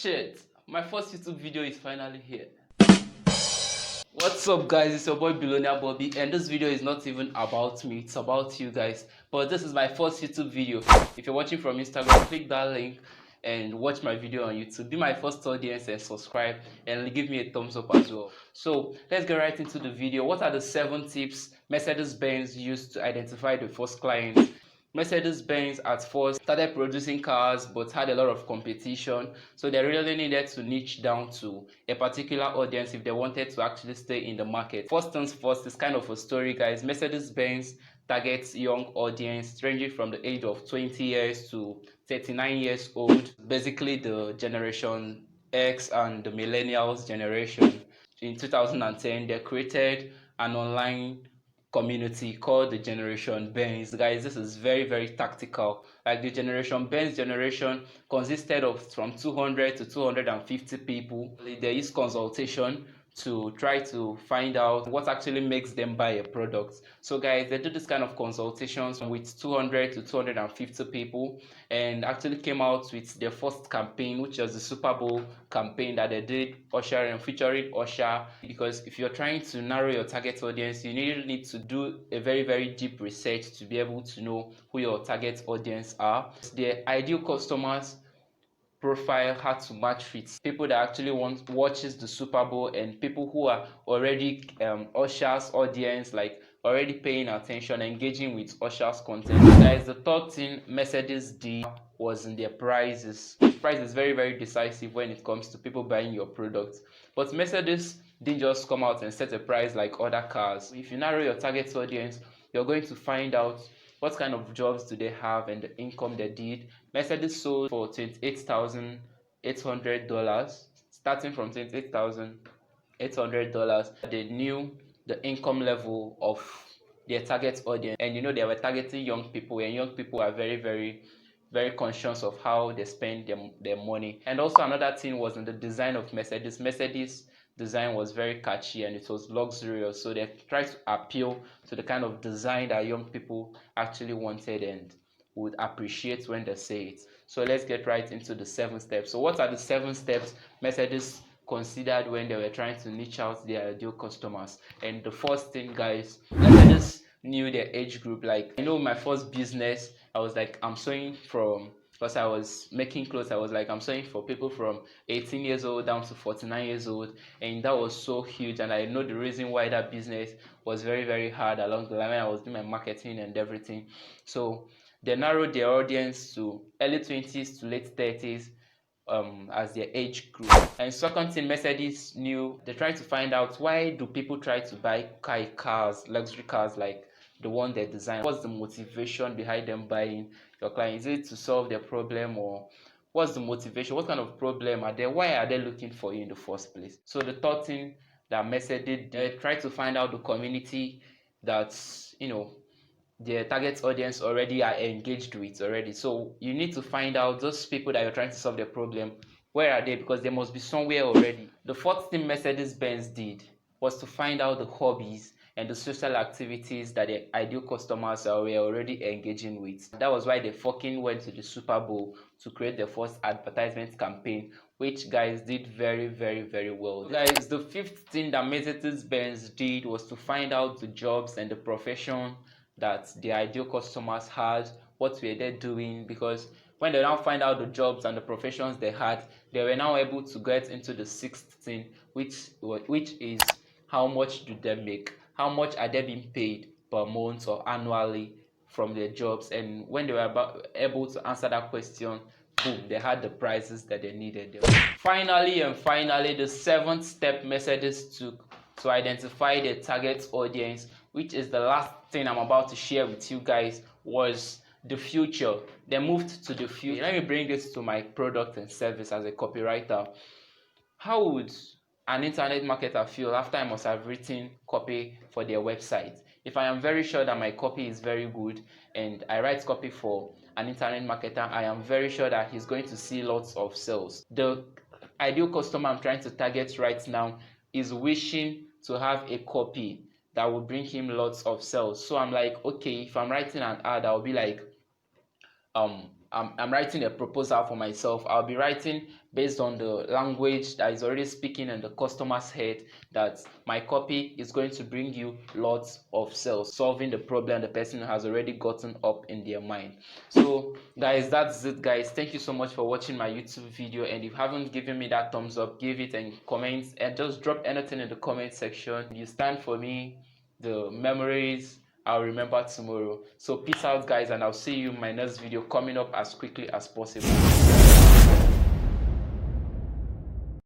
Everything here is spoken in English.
Shit, my first YouTube video is finally here. What's up guys, it's your boy Billionaire Bobby, and this video is not even about me, it's about you guys. But this is my first YouTube video. If you're watching from Instagram, click that link and watch my video on YouTube. Be my first audience and subscribe and give me a thumbs up as well. So let's get right into the video. What are the 7 tips Mercedes-Benz used to identify the first client? Mercedes-Benz at first started producing cars but had a lot of competition, so they really needed to niche down to a particular audience if they wanted to actually stay in the market. First things first, is kind of a story, guys. Mercedes-Benz targets young audience ranging from the age of 20 years to 39 years old, basically the Generation X and the Millennials generation. In 2010, they created an online community called the Generation Benz. Guys, this is very tactical. Like, the Generation Benz generation consisted of from 200 to 250 people. There is consultation to try to find out what actually makes them buy a product. So guys, they do this kind of consultations with 200 to 250 people, and actually came out with their first campaign, which was the Super Bowl campaign that they did, featuring Usher. Because if you're trying to narrow your target audience, you need to do a very deep research to be able to know who your target audience are. The ideal customers profile had to match with people that actually watches the Super Bowl, and people who are already Usher's audience, like already paying attention, engaging with Usher's content. Guys, the third thing Mercedes did was in their prices. Price is very decisive when it comes to people buying your product. But Mercedes didn't just come out and set a price like other cars. If you narrow your target audience, you're going to find out what kind of jobs do they have and the income they did. Mercedes sold for $28,800, starting from $28,800. They knew the income level of their target audience, and they were targeting young people, and young people are very conscious of how they spend their money. And also another thing was in the design of Mercedes. Mercedes design was very catchy and it was luxurious, so they tried to appeal to the kind of design that young people actually wanted and would appreciate when they say it. So let's get right into the 7 steps. So what are the 7 steps Mercedes considered when they were trying to niche out their ideal customers? And the first thing, guys, Mercedes knew their age group. Like, my first business, I was like, I'm sewing because I was making clothes, I was like, I'm sewing for people from 18 years old down to 49 years old, and that was so huge. And I know the reason why that business was very hard along the line when I was doing my marketing and everything. So they narrowed their audience to early 20s to late 30s as their age group. And second thing Mercedes knew, they tried to find out, why do people try to buy cars, luxury cars like the one they design? What's the motivation behind them buying your car? Is it to solve their problem, or what's the motivation? What kind of problem are there? Why are they looking for you in the first place? So the third thing that Mercedes did, they tried to find out the community that's their target audience already are engaged with already. So you need to find out those people that you're trying to solve their problem, where are they? Because they must be somewhere already. The fourth thing Mercedes-Benz did was to find out the hobbies and the social activities that their ideal customers were already engaging with. That was why they fucking went to the Super Bowl to create their first advertisement campaign, which, guys, did very well. Guys, the fifth thing that Mercedes-Benz did was to find out the jobs and the profession that the ideal customers had. What were they doing? Because when they now find out the jobs and the professions they had, they were now able to get into the sixth thing, which is, how much do they make? How much are they being paid per month or annually from their jobs? And when they were able to answer that question, boom, they had the prices that they needed. Finally, the 7th step Mercedes took to identify the target audience, which is the last thing I'm about to share with you guys, was the future. They moved to the future. Let me bring this to my product and service as a copywriter. How would an internet marketer feel after I must have written copy for their website? If I am very sure that my copy is very good and I write copy for an internet marketer, I am very sure that he's going to see lots of sales. The ideal customer I'm trying to target right now is wishing to have a copy that will bring him lots of sales. So I'm like, okay, if I'm writing an ad, I'll be like, I'm writing a proposal for myself, I'll be writing based on the language that is already speaking in the customer's head, that my copy is going to bring you lots of sales, solving the problem the person has already gotten up in their mind. So guys, that's it guys. Thank you so much for watching my YouTube video, and if you haven't given me that thumbs up, give it in comments, and just drop anything in the comment section. You stand for me, the memories I'll remember tomorrow. So peace out guys, and I'll see you in my next video coming up as quickly as possible.